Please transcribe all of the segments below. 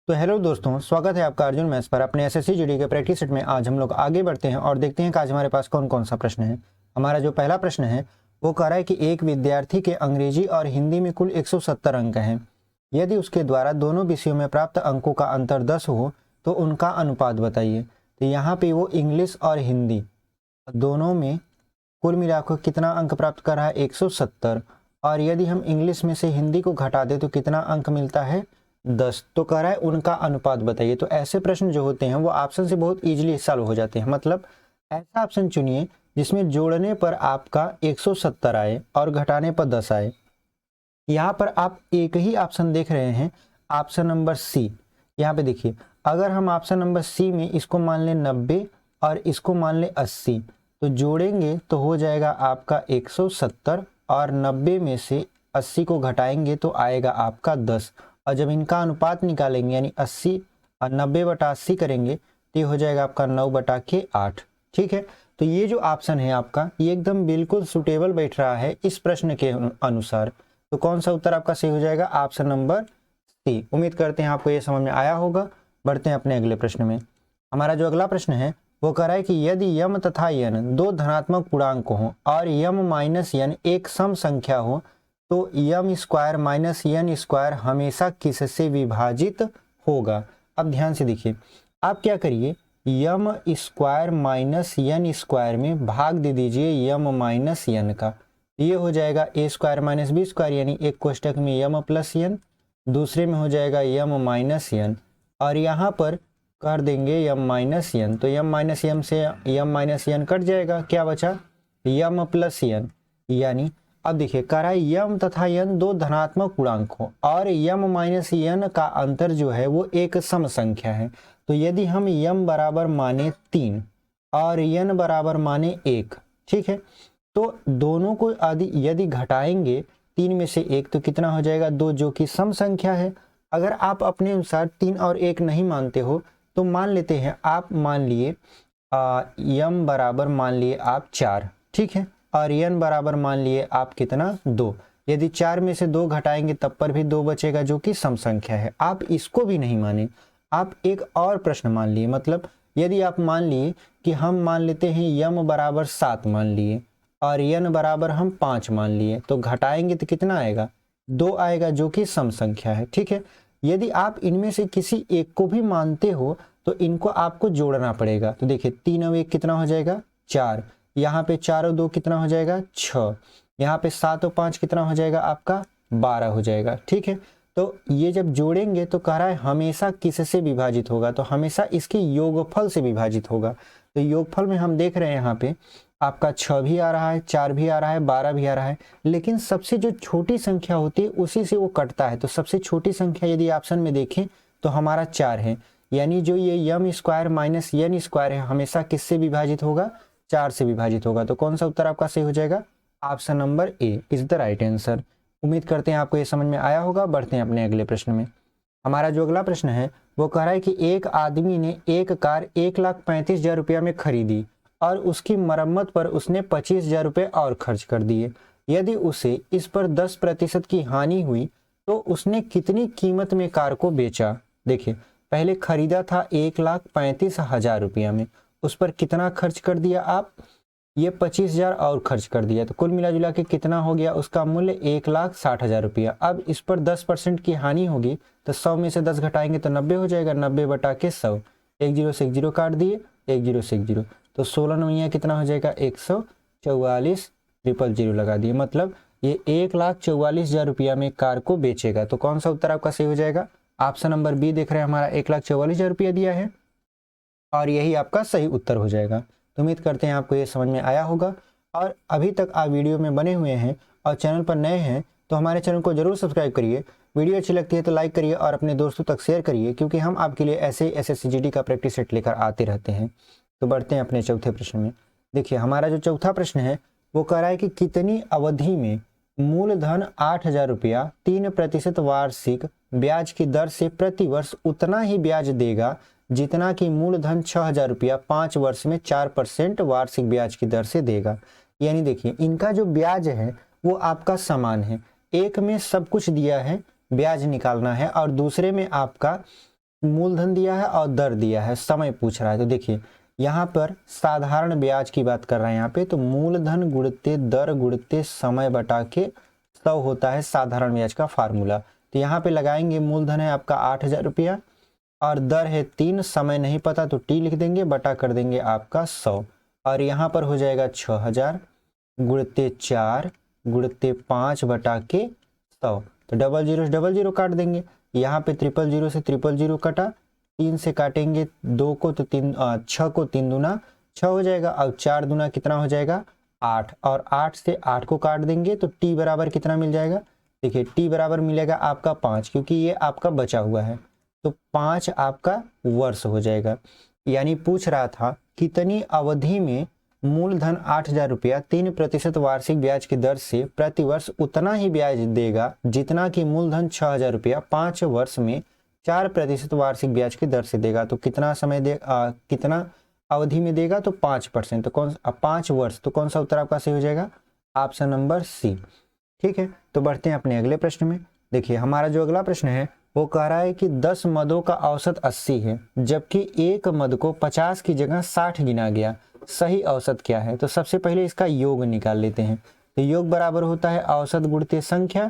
तो हेलो दोस्तों, स्वागत है आपका अर्जुन मैथ्स पर अपने एसएससी जीडी के प्रैक्टिस सेट में। आज हम लोग आगे बढ़ते हैं और देखते हैं कि आज हमारे पास कौन कौन सा प्रश्न है। हमारा जो पहला प्रश्न है वो कह रहा है कि एक विद्यार्थी के अंग्रेजी और हिंदी में कुल 170 अंक हैं। यदि उसके द्वारा दोनों विषयों में प्राप्त अंकों का अंतर 10 हो तो उनका अनुपात बताइए। तो यहाँ पे वो इंग्लिश और हिंदी दोनों में कुल मिलाकर कितना अंक प्राप्त कर रहा है, 170। और यदि हम इंग्लिश में से हिंदी को घटा दें तो कितना अंक मिलता है, 10। तो कह रहा है उनका अनुपात बताइए। तो ऐसे प्रश्न जो होते हैं वो ऑप्शन से बहुत इजीली सॉल्व हो जाते हैं। मतलब ऐसा ऑप्शन चुनिए जिसमें जोड़ने पर आपका 170 आए और घटाने पर 10 आए। यहाँ पर आप एक ही ऑप्शन देख रहे हैं, ऑप्शन नंबर सी। यहाँ पे देखिए, अगर हम ऑप्शन नंबर सी में इसको मान लें 90 और इसको मान लें 80 तो जोड़ेंगे तो हो जाएगा आपका 170 और 90 में से 80 को घटाएंगे तो आएगा आपका 10। और जब इनका अनुपात निकालेंगे यानी 80 और 90/80 करेंगे तो ये हो जाएगा आपका 9/8। ठीक है, तो ये जो ऑप्शन है आपका ये एकदम बिल्कुल सुटेबल बैठ रहा है इस प्रश्न के अनुसार। तो कौन सा उत्तर आपका सही हो जाएगा, ऑप्शन नंबर सी। उम्मीद करते हैं आपको ये समझ में आया होगा। बढ़ते हैं अपने अगले प्रश्न में। हमारा जो अगला प्रश्न है वो कह रहा है कि यदि यम तथा यन दो धनात्मक पूर्णांक हो और यम माइनस यन एक सम संख्या हो तो यम स्क्वायर माइनस यन स्क्वायर हमेशा किससे विभाजित होगा। अब ध्यान से देखिए, आप क्या करिए, यम स्क्वायर माइनस यन स्क्वायर में भाग दे दीजिए यम माइनस यन का। ये हो जाएगा ए स्क्वायर माइनस बी स्क्वायर, यानी एक कोष्टक में यम प्लस यन, दूसरे में हो जाएगा यम माइनस यन, और यहाँ पर कर देंगे यम माइनस यन। तो यम माइनस यम से यम माइनस यन कट जाएगा, क्या बचा, यम प्लस यन। यानी अब देखिए, कह रहा है यम तथा यन दो धनात्मक पूर्णांक हो और यम माइनस यन का अंतर जो है वो एक सम संख्या है। तो यदि हम यम बराबर माने 3 और यन बराबर माने 1, ठीक है, तो दोनों को यदि घटाएंगे 3 में से 1 तो कितना हो जाएगा, 2, जो कि सम संख्या है। अगर आप अपने अनुसार 3 और 1 नहीं मानते हो तो मान लेते हैं, आप मान लिए यम बराबर मान लिए आप 4, ठीक है, और यन बराबर मान लिए आप कितना, 2। यदि 4 में से 2 घटाएंगे तब पर भी 2 बचेगा जो कि सम संख्या है। आप इसको भी नहीं माने, आप एक और प्रश्न मान लिए। मतलब यदि आप मान लिए कि हम मान लेते हैं यम बराबर 7 मान लिए और यन बराबर हम 5 मान लिए, तो घटाएंगे तो कितना आएगा, 2 आएगा जो कि सम संख्या है। ठीक है, यदि आप इनमें से किसी एक को भी मानते हो तो इनको आपको जोड़ना पड़ेगा। तो देखिए 3 और 1 कितना हो जाएगा, 4। यहाँ पे 4 और 2 कितना हो जाएगा, 6। यहाँ पे 7 और 5 कितना हो जाएगा आपका, 12 हो जाएगा। ठीक है, तो ये जब जोड़ेंगे तो कह रहा है हमेशा किससे विभाजित होगा, तो हमेशा इसके योगफल से विभाजित होगा। तो योगफल में हम देख रहे हैं यहाँ पे आपका 6 भी आ रहा है, 4 भी आ रहा है, 12 भी आ रहा है, लेकिन सबसे जो छोटी संख्या होती है उसी से वो कटता है। तो सबसे छोटी संख्या यदि ऑप्शन में देखें तो हमारा 4 है, यानी जो ये यम स्क्वायर माइनस यन स्क्वायर है हमेशा किससे विभाजित होगा, 4 से विभाजित होगा। तो कौन सा उत्तर आपका सही हो जाएगा, option number A is the right answer. उम्मीद करते हैं आपको ये समझ में आया होगा। बढ़ते हैं अपने अगले प्रश्न में। हमारा जो अगला प्रश्न है वो कह रहा है कि एक आदमी ने एक कार 1,35,000 रुपया में खरीदी और उसकी मरम्मत पर उसने 25,000 रुपये और खर्च कर दिए। यदि उसे इस पर 10% की हानि हुई तो उसने कितनी कीमत में कार को बेचा। देखिए, पहले खरीदा था 1,35,000 रुपया में, उस पर कितना खर्च कर दिया आप, ये 25,000 और खर्च कर दिया, तो कुल मिला जुला के कितना हो गया, उसका मूल्य 1,60,000 रुपया। अब इस पर 10% की हानि होगी तो 100 में से 10 घटाएंगे तो 90 हो जाएगा, 90/100। 1 0 से 1 0 काट दिए, 1 0 से 1 0, तो 16 नवैया कितना हो जाएगा, 144, 000 लगा दिए। मतलब ये 1,44,000 रुपया में कार को बेचेगा। तो कौन सा उत्तर आपका सही हो जाएगा, ऑप्शन नंबर बी देख रहे हैं, हमारा 1,44,000 रुपया दिया है और यही आपका सही उत्तर हो जाएगा। तो उम्मीद करते हैं आपको ये समझ में आया होगा। और अभी तक आप वीडियो में बने हुए हैं और चैनल पर नए हैं तो हमारे चैनल को जरूर सब्सक्राइब करिए। वीडियो अच्छी लगती है तो लाइक करिए और अपने दोस्तों तक शेयर करिए, क्योंकि हम आपके लिए ऐसे एसएससी जीडी का प्रैक्टिस सेट लेकर आते रहते हैं। तो बढ़ते हैं अपने चौथे प्रश्न में। देखिए, हमारा जो चौथा प्रश्न है वो कह रहा है कि कितनी अवधि में मूलधन 8,000 रुपया 3% वार्षिक ब्याज की दर से प्रति वर्ष उतना ही ब्याज देगा जितना कि मूलधन 6,000 रुपया 5 वर्ष में 4% वार्षिक ब्याज की दर से देगा। यानी देखिए, इनका जो ब्याज है वो आपका समान है। एक में सब कुछ दिया है, ब्याज निकालना है, और दूसरे में आपका मूलधन दिया है और दर दिया है, समय पूछ रहा है। तो देखिए यहाँ पर साधारण ब्याज की बात कर रहे हैं यहाँ पे, तो मूलधन गुणित दर गुणित समय बटा के 100 होता है साधारण ब्याज का फार्मूला। तो यहाँ पे लगाएंगे, मूलधन है आपका 8,000 रुपया और दर है 3, समय नहीं पता तो टी लिख देंगे, बटा कर देंगे आपका 100 और यहाँ पर हो जाएगा 6,000 गुणित 4 गुणित 5 बटा के 100। तो डबल जीरो काट देंगे, यहाँ पे 000 से 000 कटा, 3 से काटेंगे 2 को तो 6 को 3 दूना 6 हो जाएगा। अब 4 दूना कितना हो जाएगा 8 और 8 से 8 को काट देंगे तो टी बराबर कितना मिल जाएगा, देखिए टी बराबर मिलेगा आपका 5, क्योंकि ये आपका बचा हुआ है तो 5 आपका वर्ष हो जाएगा। यानी पूछ रहा था कितनी अवधि में मूलधन 8,000 रुपया 3% वार्षिक ब्याज की दर से प्रति वर्ष उतना ही ब्याज देगा जितना कि मूलधन 6,000 रुपया 5 वर्ष में 4% वार्षिक ब्याज की दर से देगा। तो कितना समय दे कितना अवधि में देगा, तो 5%, तो 5 वर्ष, तो कौन सा उत्तर आपका सही हो जाएगा, ऑप्शन नंबर सी। ठीक है, तो बढ़ते हैं अपने अगले प्रश्न में। देखिए हमारा जो अगला प्रश्न है वो कह रहा है कि 10 मदों का औसत 80 है जबकि एक मद को 50 की जगह 60 गिना गया, सही औसत क्या है। तो सबसे पहले इसका योग निकाल लेते हैं। तो योग बराबर होता है औसत गुणित संख्या,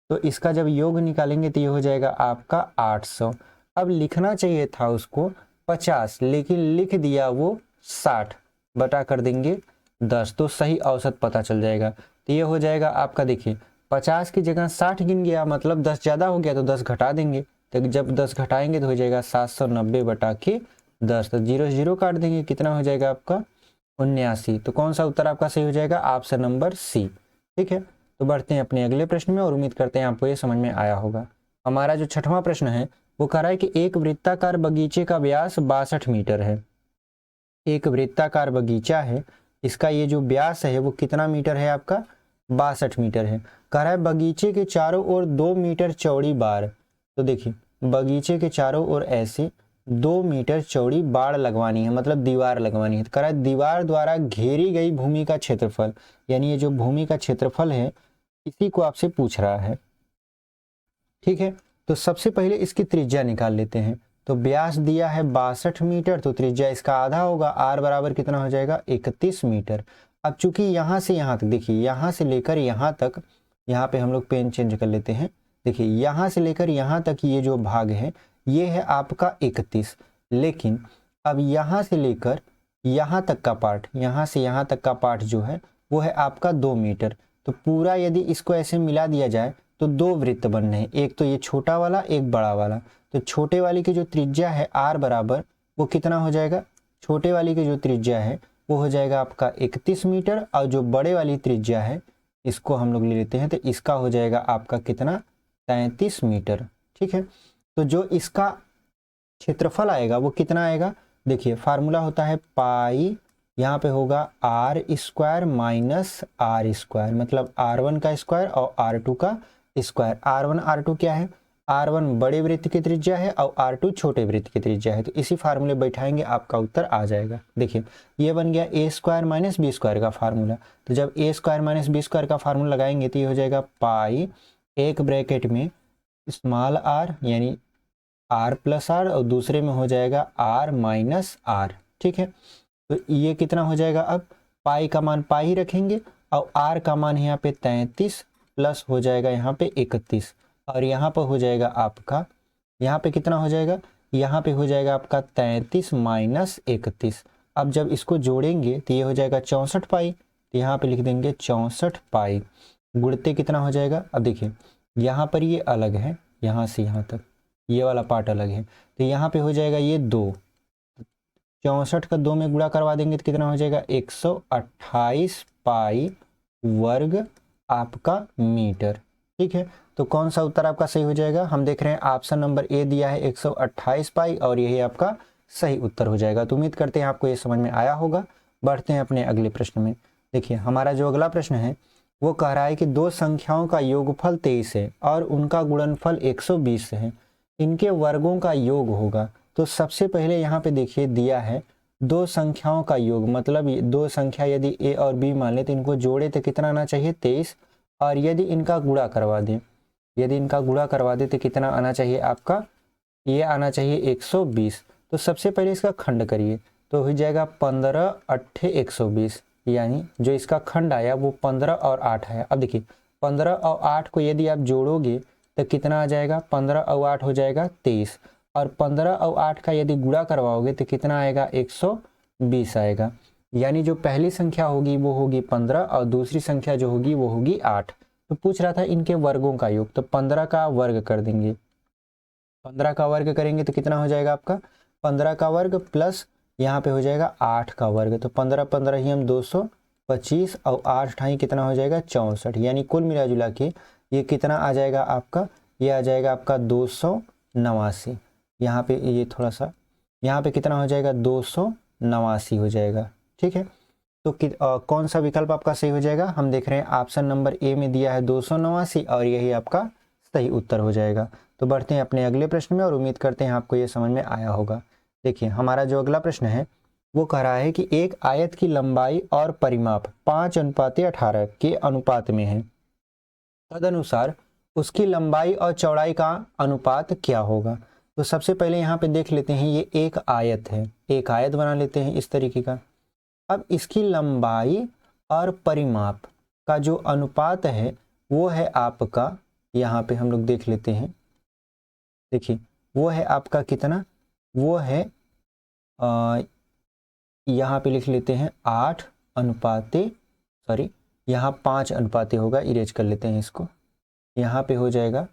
तो इसका जब योग निकालेंगे तो ये हो जाएगा आपका 800। अब लिखना चाहिए था उसको 50 लेकिन लिख दिया वो 60, बटा कर देंगे 10, तो सही औसत पता चल जाएगा। तो ये हो जाएगा आपका, देखिए 50 की जगह 60 गिन गया मतलब 10 ज़्यादा हो गया तो 10 घटा देंगे, तो जब 10 घटाएंगे तो हो जाएगा 790 बटा के 10, तो 0 काट देंगे, कितना हो जाएगा आपका 79। तो कौन सा उत्तर आपका सही हो जाएगा, ऑप्शन नंबर सी। ठीक है, तो बढ़ते हैं अपने अगले प्रश्न में और उम्मीद करते हैं आपको ये समझ में आया होगा। हमारा जो 6वां प्रश्न है वो कह रहा है कि एक वृत्ताकार बगीचे का व्यास 62 मीटर है। एक वृत्ताकार बगीचा है, इसका ये जो व्यास है वो कितना मीटर है आपका, 62 मीटर है। कह रहा है बगीचे के चारों ओर 2 मीटर चौड़ी बाड़। तो देखिए बगीचे के चारों ओर ऐसे 2 मीटर चौड़ी बाड़ लगवानी है, मतलब दीवार लगवानी है। तो कह रहा है दीवार द्वारा घेरी गई भूमि का क्षेत्रफल, यानी ये जो भूमि का क्षेत्रफल है इसी को आपसे पूछ रहा है। ठीक है, तो सबसे पहले इसकी त्रिज्या निकाल लेते हैं। तो व्यास दिया है 62 मीटर, तो त्रिज्या इसका आधा होगा, आर बराबर कितना हो जाएगा 31 मीटर। अब चूंकि यहाँ से यहाँ तक, देखिए यहाँ से लेकर यहाँ तक, यहाँ पे हम लोग पेन चेंज कर लेते हैं। देखिए यहाँ से लेकर यहाँ तक ये जो भाग है ये है आपका 31, लेकिन अब यहाँ से लेकर यहाँ तक का पार्ट, यहाँ से यहाँ तक का पार्ट जो है वो है आपका 2 मीटर। तो पूरा यदि इसको ऐसे मिला दिया जाए तो 2 वृत्त बन रहे हैं, एक तो ये छोटा वाला एक बड़ा वाला। तो छोटे वाली की जो त्रिज्या है आर बराबर वो कितना हो जाएगा, छोटे वाली की जो त्रिज्या है वो हो जाएगा आपका 31 मीटर और जो बड़े वाली त्रिज्या है इसको हम लोग ले लेते हैं तो इसका हो जाएगा आपका कितना 33 मीटर। ठीक है, तो जो इसका क्षेत्रफल आएगा वो कितना आएगा, देखिए फार्मूला होता है पाई, यहाँ पे होगा R square minus R square, मतलब R1 का स्क्वायर और R2 का स्क्वायर। R1 R2 क्या है, R1 बड़े वृत्त की त्रिज्या है और R2 छोटे वृत्त की त्रिज्या है। तो इसी फार्मूले बैठाएंगे आपका उत्तर आ जाएगा। देखिए ये बन गया ए स्क्वायर माइनस बी स्क्वायर का फार्मूला। तो जब ए स्क्वायर माइनस बी स्क्वायर का फार्मूला लगाएंगे तो ये हो जाएगा पाई एक ब्रैकेट में स्मॉल आर यानी आर प्लस आर और दूसरे में हो जाएगा आर माइनस आर। ठीक है, तो ये कितना हो जाएगा, अब पाई का मान पाई ही रखेंगे और आर का मान यहाँ पे 33 प्लस हो जाएगा यहाँ पे 31 और यहाँ पर हो जाएगा आपका, यहाँ पे कितना हो जाएगा, यहाँ पे हो जाएगा आपका 33 माइनस 31। अब जब इसको जोड़ेंगे तो ये हो जाएगा 64 पाई, तो यहाँ पे लिख देंगे 64 पाई गुणते कितना हो जाएगा। अब देखिए यहाँ पर ये अलग है, यहाँ से यहाँ तक ये वाला पार्ट अलग है, तो यहाँ पे हो जाएगा ये 2, 64 का 2 में गुणा करवा देंगे तो कितना हो जाएगा 128 पाई वर्ग आपका मीटर। ठीक है, तो कौन सा उत्तर आपका सही हो जाएगा, हम देख रहे हैं ऑप्शन नंबर ए दिया है 128 पाई और यही आपका सही उत्तर हो जाएगा। तो उम्मीद करते हैं आपको ये समझ में आया होगा। बढ़ते हैं अपने अगले प्रश्न में। देखिए हमारा जो अगला प्रश्न है वो कह रहा है कि दो संख्याओं का योगफल 23 है और उनका गुणनफल 120 है, इनके वर्गों का योग होगा। तो सबसे पहले यहाँ पे देखिए दिया है दो संख्याओं का योग, मतलब दो संख्या यदि a और b मान ले तो इनको जोड़े तो कितना आना चाहिए 23, और यदि इनका गुणा करवा दें, यदि इनका गुणा करवा दे तो कितना आना चाहिए आपका ये आना चाहिए 120। तो सबसे पहले इसका खंड करिए, तो हो जाएगा 15 अट्ठे 120, यानी जो इसका खंड आया वो 15 और 8 है। अब देखिए 15 और 8 को यदि आप जोड़ोगे तो कितना आ जाएगा, 15 और 8 हो जाएगा 23, और 15 और 8 का यदि गुणा करवाओगे तो कितना आएगा, 120 आएगा। यानी जो पहली संख्या होगी वो होगी 15 और दूसरी संख्या जो होगी वो होगी 8। तो पूछ रहा था इनके वर्गों का योग, तो 15 का वर्ग कर देंगे। 15 का वर्ग करेंगे तो कितना हो जाएगा आपका, 15 का वर्ग प्लस यहाँ पे हो जाएगा 8 का वर्ग, तो 15 15 ही हम 225 और 8 ढाई कितना हो जाएगा 64, यानी कुल मिला जुला के ये कितना आ जाएगा आपका, ये आ जाएगा आपका 289। यहाँ पे ये थोड़ा सा यहाँ पे कितना हो जाएगा, 289 हो जाएगा। ठीक है, तो कौन सा विकल्प आपका सही हो जाएगा, हम देख रहे हैं ऑप्शन नंबर ए में दिया है 289 और यही आपका सही उत्तर हो जाएगा। तो बढ़ते हैं अपने अगले प्रश्न में और उम्मीद करते हैं आपको ये समझ में आया होगा। देखिए हमारा जो अगला प्रश्न है वो कह रहा है कि एक आयत की लंबाई और परिमाप 5:18 के अनुपात में है, तदनुसार उसकी लंबाई और चौड़ाई का अनुपात क्या होगा। तो सबसे पहले यहाँ पे देख लेते हैं, ये एक आयत है, एक आयत बना लेते हैं इस तरीके का। अब इसकी लंबाई और परिमाप का जो अनुपात है वो है आपका, यहाँ पे हम लोग देख लेते हैं, देखिए वो है आपका कितना, वो है यहाँ पे लिख लेते हैं 8 अनुपाते, सॉरी यहाँ 5 अनुपाते होगा, इरेज कर लेते हैं इसको, यहाँ पे हो जाएगा,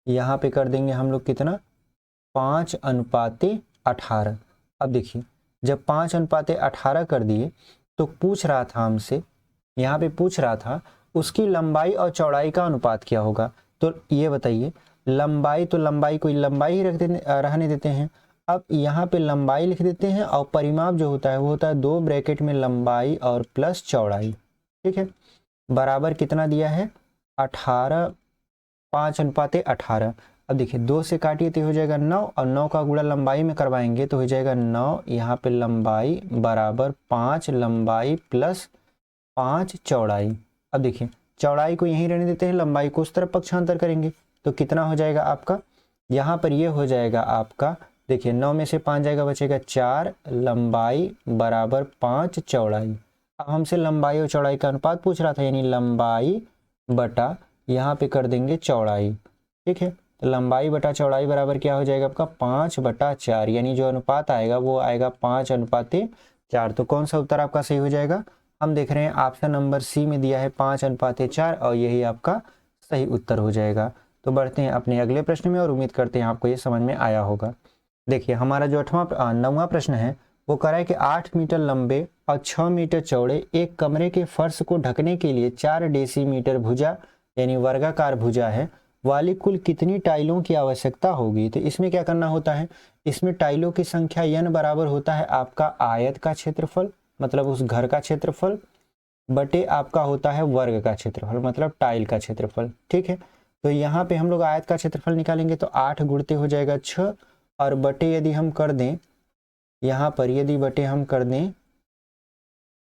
यहाँ पे कर देंगे हम लोग कितना 5:18। अब देखिए जब 5:18 कर दिए तो पूछ रहा था हमसे, यहाँ पे पूछ रहा था उसकी लंबाई और चौड़ाई का अनुपात क्या होगा। तो ये बताइए, लंबाई तो लंबाई को लंबाई ही रहने देते हैं। अब यहाँ पे लंबाई लिख देते हैं और परिमाप जो होता है वो होता है 2 ब्रैकेट में लंबाई और प्लस चौड़ाई। ठीक है, बराबर कितना दिया है 18, 5:18। अब देखिए 2 से काटिए तो हो जाएगा 9 और 9 का गुणा लंबाई में करवाएंगे तो हो जाएगा 9, यहाँ पे लंबाई बराबर 5 लंबाई प्लस 5 चौड़ाई। अब देखिए चौड़ाई को यहीं रहने देते हैं, लंबाई को उस तरफ पक्षांतर करेंगे तो कितना हो जाएगा आपका, यहाँ पर ये हो जाएगा आपका, देखिए 9 में से 5 जाएगा बचेगा 4 लंबाई बराबर 5 चौड़ाई। अब हमसे लंबाई और चौड़ाई का अनुपात पूछ रहा था, यानी लंबाई बटा यहाँ पे कर देंगे चौड़ाई। ठीक है, तो लंबाई बटा चौड़ाई बराबर क्या हो जाएगा आपका 5/4, यानी जो अनुपात आएगा वो आएगा 5:4। तो कौन सा उत्तर आपका सही हो जाएगा, हम देख रहे हैं ऑप्शन नंबर सी में दिया है 5:4 और यही आपका सही उत्तर हो जाएगा। तो बढ़ते हैं अपने अगले प्रश्न में और उम्मीद करते हैं आपको ये समझ में आया होगा। देखिए हमारा जो 9वां प्रश्न है वो कह रहा है कि 8 मीटर लंबे और 6 मीटर चौड़े एक कमरे के फर्श को ढकने के लिए 4 डेसीमीटर भुजा यानी वर्गाकार भुजा है वाली कुल कितनी टाइलों की आवश्यकता होगी। तो इसमें क्या करना होता है, इसमें टाइलों की संख्या n बराबर होता है आपका आयत का क्षेत्रफल, मतलब उस घर का क्षेत्रफल, बटे आपका होता है वर्ग का क्षेत्रफल, मतलब टाइल का क्षेत्रफल। ठीक है, तो यहाँ पे हम लोग आयत का क्षेत्रफल निकालेंगे तो 8 गुणते हो जाएगा 6 और बटे यदि हम कर दें यहाँ पर, यदि बटे हम कर दें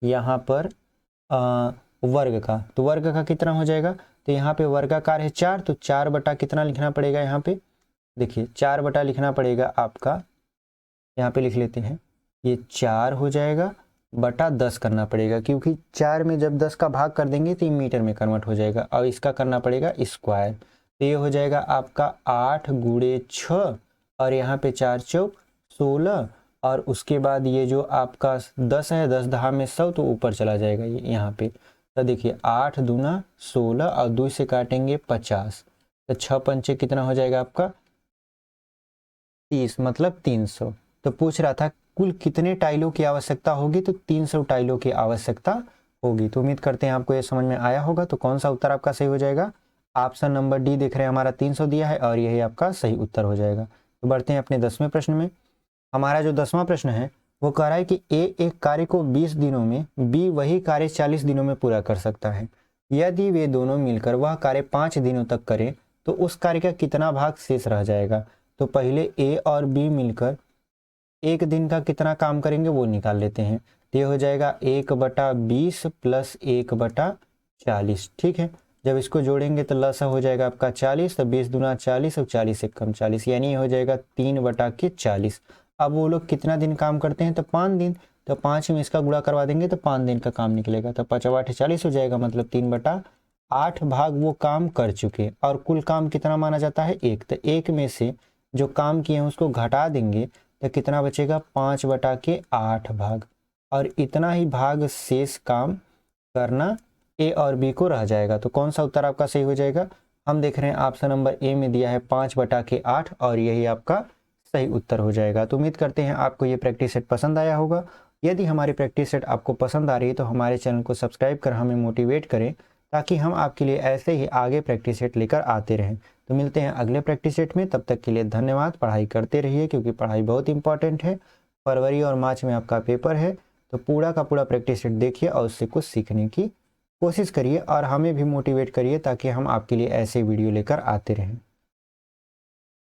यहाँ पर वर्ग का, तो वर्ग का कितना हो जाएगा, तो यहाँ पे वर्गाकार है 4 तो 4 बटा कितना लिखना पड़ेगा, यहाँ पे देखिए 4 बटा लिखना पड़ेगा आपका, यहाँ पे लिख लेते हैं, ये 4 हो जाएगा बटा 10 करना पड़ेगा, क्योंकि 4 में जब 10 का भाग कर देंगे तो ये मीटर में कन्वर्ट हो जाएगा और इसका करना पड़ेगा स्क्वायर। तो ये हो जाएगा आपका 8 गुणे 6 और यहाँ पे 4 चौक 16 और उसके बाद ये जो आपका 10 है, 10 दहा में 100 तो ऊपर चला जाएगा ये यहाँ पे। तो देखिए 8 दूना 16 और 2 से काटेंगे 50, तो 6 पंचे कितना हो जाएगा आपका 30, मतलब 300। तो पूछ रहा था कुल कितने टाइलों की आवश्यकता होगी, तो 300 टाइलों की आवश्यकता होगी। तो उम्मीद करते हैं आपको ये समझ में आया होगा। तो कौन सा उत्तर आपका सही हो जाएगा, ऑप्शन नंबर डी देख रहे हैं हमारा 300 दिया है और यही आपका सही उत्तर हो जाएगा। तो बढ़ते हैं अपने 10वें प्रश्न में। हमारा जो 10वां प्रश्न है वो कह रहा है कि ए एक कार्य को 20 दिनों में, बी वही कार्य 40 दिनों में पूरा कर सकता है। यदि वे दोनों मिलकर वह कार्य 5 दिनों तक करें तो उस कार्य का कितना भाग शेष रह जाएगा। तो पहले ए और बी मिलकर एक दिन का कितना काम करेंगे वो निकाल लेते हैं। तो ये हो जाएगा 1/20 प्लस 1/40। ठीक है, जब इसको जोड़ेंगे तो लसा हो जाएगा आपका 40, तो 20 दूना 40 और 40 एक कम 40, यानी ये हो जाएगा 3/40। अब वो लोग कितना दिन काम करते हैं, तो 5 दिन, तो 5 में इसका गुणा करवा देंगे तो 5 दिन का काम निकलेगा, तो 5/8 40 हो जाएगा, मतलब 3/8 भाग वो काम कर चुके। और कुल काम कितना माना जाता है, 1, तो 1 में से जो काम किए हैं उसको घटा देंगे तो कितना बचेगा, 5/8 भाग, और इतना ही भाग शेष काम करना ए और बी को रह जाएगा। तो कौन सा उत्तर आपका सही हो जाएगा, हम देख रहे हैं ऑप्शन नंबर ए में दिया है 5/8, और यही आपका सही उत्तर हो जाएगा। तो उम्मीद करते हैं आपको ये प्रैक्टिस सेट पसंद आया होगा। यदि हमारी प्रैक्टिस सेट आपको पसंद आ रही है तो हमारे चैनल को सब्सक्राइब कर हमें मोटिवेट करें, ताकि हम आपके लिए ऐसे ही आगे प्रैक्टिस सेट लेकर आते रहें। तो मिलते हैं अगले प्रैक्टिस सेट में, तब तक के लिए धन्यवाद। पढ़ाई करते रहिए, क्योंकि पढ़ाई बहुत इंपॉर्टेंट है। फरवरी और मार्च में आपका पेपर है, तो पूरा का पूरा प्रैक्टिस सेट देखिए और उससे कुछ सीखने की कोशिश करिए, और हमें भी मोटिवेट करिए ताकि हम आपके लिए ऐसे वीडियो लेकर आते रहें।